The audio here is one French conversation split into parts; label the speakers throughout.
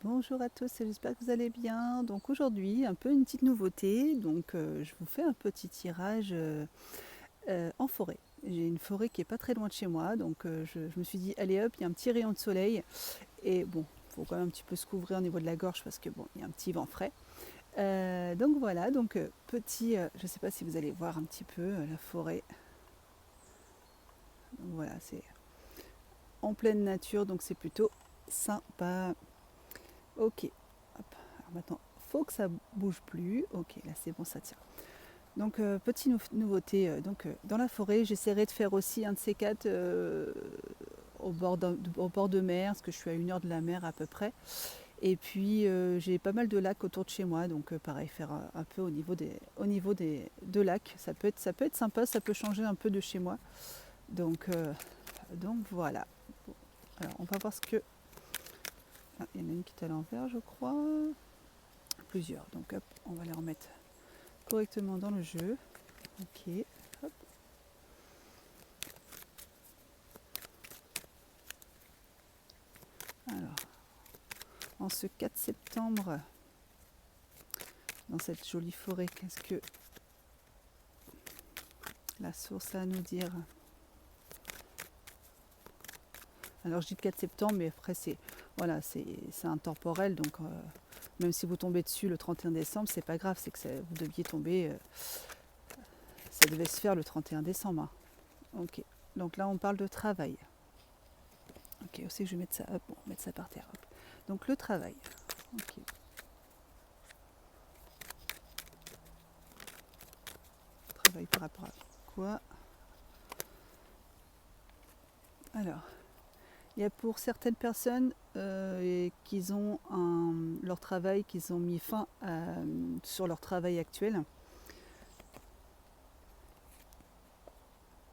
Speaker 1: Bonjour à tous, j'espère que vous allez bien. Donc aujourd'hui, un peu une petite nouveauté. Donc je vous fais un petit tirage en forêt. J'ai une forêt qui est pas très loin de chez moi, donc je me suis dit allez hop, il y a un petit rayon de soleil et bon, il faut quand même un petit peu se couvrir au niveau de la gorge parce que bon, il y a un petit vent frais. Donc voilà, donc petit, je ne sais pas si vous allez voir un petit peu la forêt. Donc voilà, c'est en pleine nature, donc c'est plutôt sympa. Ok, hop. Alors maintenant, faut que ça bouge plus. Ok, là c'est bon, ça tient. Donc petite nouveauté, dans la forêt, j'essaierai de faire aussi un de ces quatre au bord de mer, parce que je suis à 1 heure de la mer à peu près. Et puis j'ai pas mal de lacs autour de chez moi, donc pareil, faire un peu au niveau des de lacs, ça peut être sympa, ça peut changer un peu de chez moi. Donc voilà. Bon, alors on va voir ce que. Ah, il y en a une qui est à l'envers, je crois. Plusieurs. Donc hop, on va les remettre correctement dans le jeu. Ok. Hop. Alors, en ce 4 septembre, dans cette jolie forêt, qu'est-ce que la source a à nous dire? Alors je dis le 4 septembre, mais après c'est voilà, c'est intemporel, donc même si vous tombez dessus le 31 décembre, c'est pas grave, c'est que vous deviez tomber, ça devait se faire le 31 décembre. Hein. Ok, donc là on parle de travail. Ok, aussi je vais mettre ça, hop, bon, mettre ça par terre. Hop. Donc le travail. Ok. Travail par rapport à quoi? Alors, il y a pour certaines personnes qui ont leur travail, qu'ils ont mis fin sur leur travail actuel.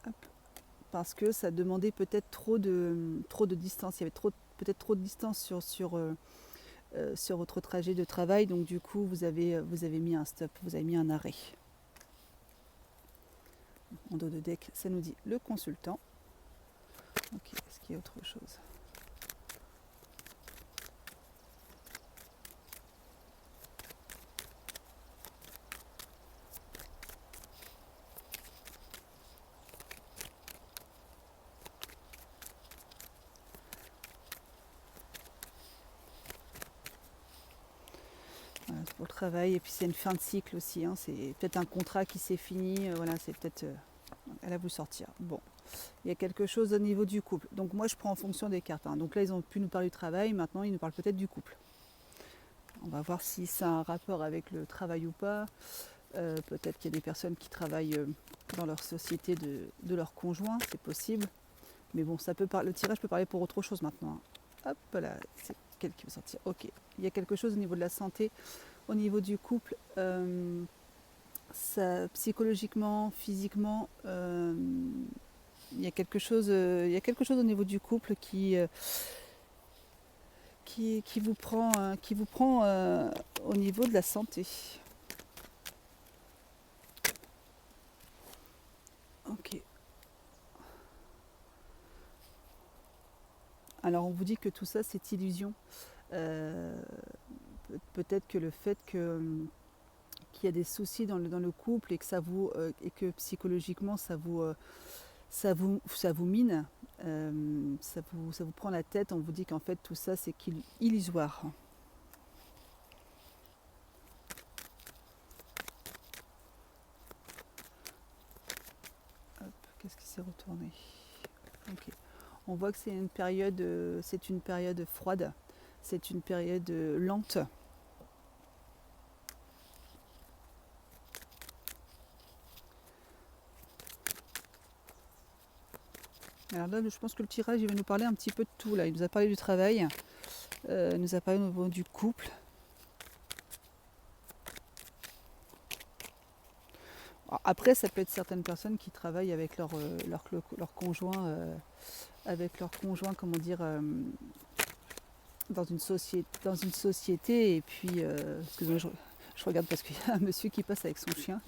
Speaker 1: Hop. Parce que ça demandait peut-être trop de distance. Il y avait peut-être trop de distance sur votre trajet de travail. Donc du coup, vous avez mis un stop, vous avez mis un arrêt. En dos de deck, ça nous dit le consultant. Ok, est-ce qu'il y a autre chose? Voilà, c'est pour le travail. Et puis c'est une fin de cycle aussi. Hein. C'est peut-être un contrat qui s'est fini. Voilà, c'est peut-être. Elle va vous sortir. Bon, il y a quelque chose au niveau du couple. Donc moi je prends en fonction des cartes. Hein. Donc là ils ont pu nous parler du travail, maintenant ils nous parlent peut-être du couple. On va voir si ça a un rapport avec le travail ou pas. Peut-être qu'il y a des personnes qui travaillent dans leur société de leur conjoint, c'est possible. Mais bon, le tirage peut parler pour autre chose maintenant. Hein. Hop là, c'est quel qui va sortir. Ok, il y a quelque chose au niveau de la santé, au niveau du couple. Ça, psychologiquement, physiquement, il y a quelque chose au niveau du couple qui vous prend au niveau de la santé. Ok. Alors on vous dit que tout ça c'est illusion. Euh, Peut-être que le fait qu'il y a des soucis dans le couple et que et que psychologiquement ça vous mine, ça vous prend la tête. On vous dit qu'en fait tout ça c'est illusoire. Hop, qu'est-ce qui s'est retourné? Ok. On voit que c'est une période froide, c'est une période lente. Alors là, je pense que le tirage, il va nous parler un petit peu de tout. Là, il nous a parlé du travail, il nous a parlé au niveau du couple. Après, ça peut être certaines personnes qui travaillent avec leur conjoint, comment dire, dans une société. Et puis, excusez-moi, je regarde parce qu'il y a un monsieur qui passe avec son chien.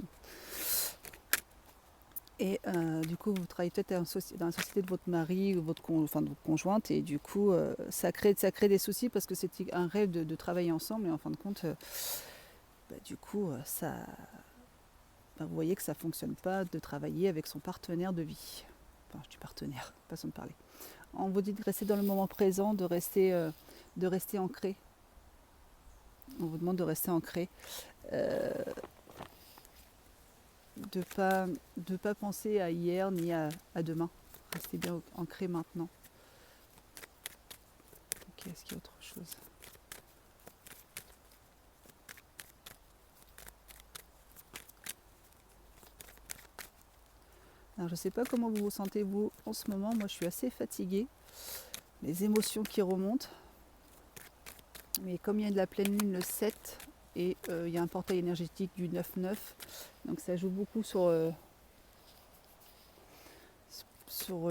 Speaker 1: Et du coup, vous travaillez peut-être dans la société de votre mari ou enfin, de votre conjointe, et du coup, ça crée des soucis parce que c'était un rêve de travailler ensemble, et en fin de compte, du coup, vous voyez que ça ne fonctionne pas de travailler avec son partenaire de vie. Enfin, je dis partenaire, façon de parler. On vous dit de rester dans le moment présent, de rester ancré. On vous demande de rester ancré. Euh, de pas penser à hier ni à demain. Restez bien ancré maintenant. Ok, est-ce qu'il y a autre chose? Alors, je ne sais pas comment vous vous sentez vous en ce moment. Moi, je suis assez fatiguée. Les émotions qui remontent. Mais comme il y a de la pleine lune le 7 et il y a un portail énergétique du 9-9, donc ça joue beaucoup sur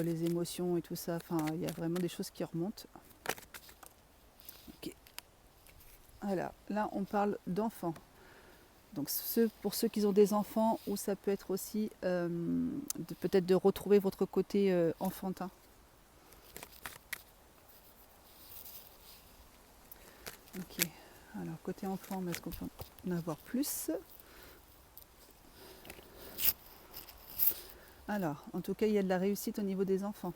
Speaker 1: les émotions et tout ça. Enfin, il y a vraiment des choses qui remontent. Ok. Voilà, là on parle d'enfants. Donc pour ceux qui ont des enfants, ou ça peut être aussi peut-être de retrouver votre côté enfantin. Ok, alors côté enfant, est-ce qu'on peut en avoir plus? Alors, en tout cas, il y a de la réussite au niveau des enfants.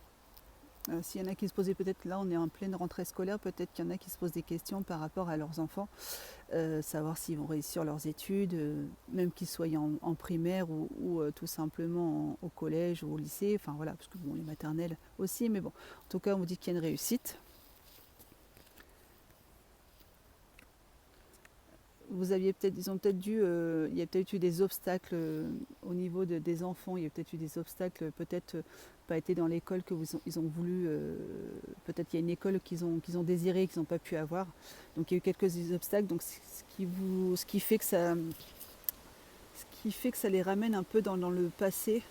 Speaker 1: S'il y en a qui se posaient peut-être, là on est en pleine rentrée scolaire, peut-être qu'il y en a qui se posent des questions par rapport à leurs enfants, savoir s'ils vont réussir leurs études, même qu'ils soient en primaire ou tout simplement au collège ou au lycée, enfin voilà, parce que bon, les maternelles aussi, mais bon, en tout cas on vous dit qu'il y a une réussite. Vous aviez peut-être, ils ont peut-être dû, il y a peut-être eu des obstacles au niveau des enfants, il y a peut-être eu des obstacles, peut-être pas été dans l'école que ils ont voulu, peut-être qu'il y a une école qu'ils ont désirée et qu'ils n'ont pas pu avoir. Donc il y a eu quelques obstacles, donc ce qui fait que ça les ramène un peu dans le passé.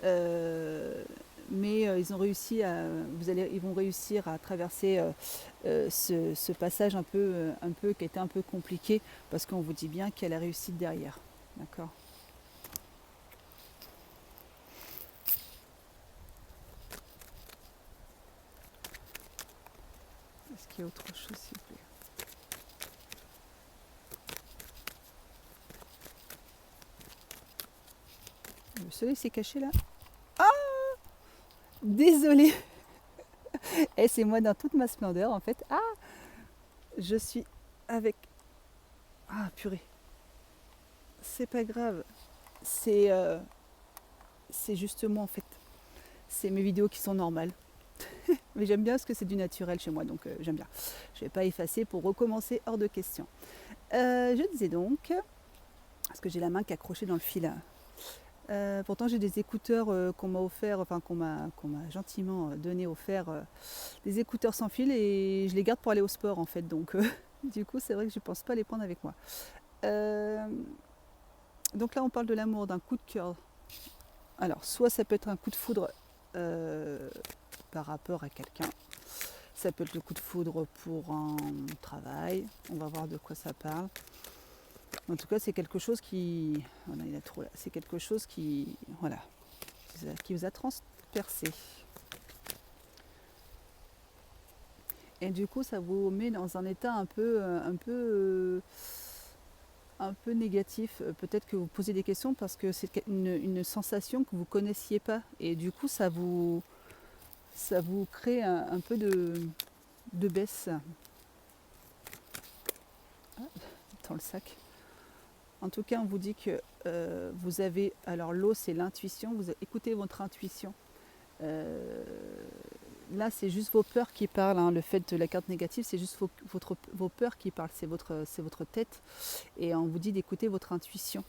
Speaker 1: Euh, mais ils ont réussi ils vont réussir à traverser ce passage un peu qui était un peu compliqué, parce qu'on vous dit bien qu'il y a la réussite derrière. D'accord. Est-ce qu'il y a autre chose, s'il vous plaît? Le soleil s'est caché là. Ah, désolée. Et c'est moi dans toute ma splendeur en fait. Ah, je suis avec. Ah purée. C'est pas grave. C'est c'est justement en fait. C'est mes vidéos qui sont normales. Mais j'aime bien parce que c'est du naturel chez moi, donc j'aime bien. Je ne vais pas effacer pour recommencer, hors de question. Je disais donc, parce que j'ai la main qui est accrochée dans le fil. Pourtant j'ai des écouteurs qu'on m'a offert, enfin qu'on m'a gentiment donné offert, des écouteurs sans fil, et je les garde pour aller au sport en fait. Donc du coup c'est vrai que je ne pense pas les prendre avec moi. Euh, donc là on parle de l'amour, d'un coup de cœur. Alors soit ça peut être un coup de foudre euh, par rapport à quelqu'un. Ça peut être le coup de foudre pour un travail. On va voir de quoi ça parle. En tout cas, c'est quelque chose qui. Voilà, il a trop là. C'est quelque chose voilà, qui vous a transpercé. Et du coup, ça vous met dans un état un peu négatif. Peut-être que vous posez des questions parce que c'est une sensation que vous ne connaissiez pas. Et du coup, ça vous crée un peu de baisse. Ah, dans le sac. En tout cas, on vous dit que vous avez. Alors, l'eau, c'est l'intuition. Vous écoutez votre intuition. Euh, Là, c'est juste vos peurs qui parlent. Hein. Le fait de la carte négative, c'est juste vos peurs qui parlent. C'est votre tête. Et on vous dit d'écouter votre intuition.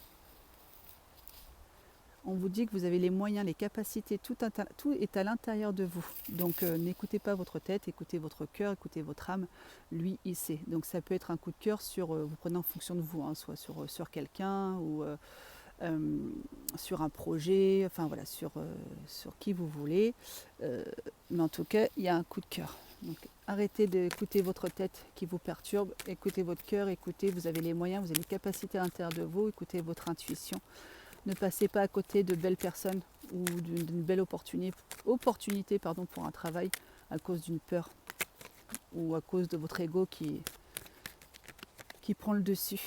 Speaker 1: On vous dit que vous avez les moyens, les capacités, tout est à l'intérieur de vous. Donc n'écoutez pas votre tête, écoutez votre cœur, écoutez votre âme. Lui, il sait. Donc ça peut être un coup de cœur vous prenez en fonction de vous, hein, soit sur quelqu'un ou sur un projet, enfin voilà, sur qui vous voulez. Mais en tout cas, il y a un coup de cœur. Donc arrêtez d'écouter votre tête qui vous perturbe, écoutez votre cœur, écoutez, vous avez les moyens, vous avez les capacités à l'intérieur de vous, écoutez votre intuition. Ne passez pas à côté de belles personnes ou d'une belle opportunité pour un travail à cause d'une peur ou à cause de votre ego qui prend le dessus.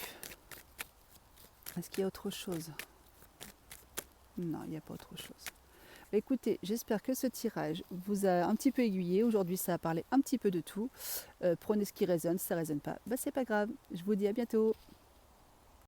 Speaker 1: Est-ce qu'il y a autre chose? Non, il n'y a pas autre chose. Écoutez, j'espère que ce tirage vous a un petit peu aiguillé. Aujourd'hui, ça a parlé un petit peu de tout. Prenez ce qui résonne, si ça ne résonne pas, c'est pas grave. Je vous dis à bientôt.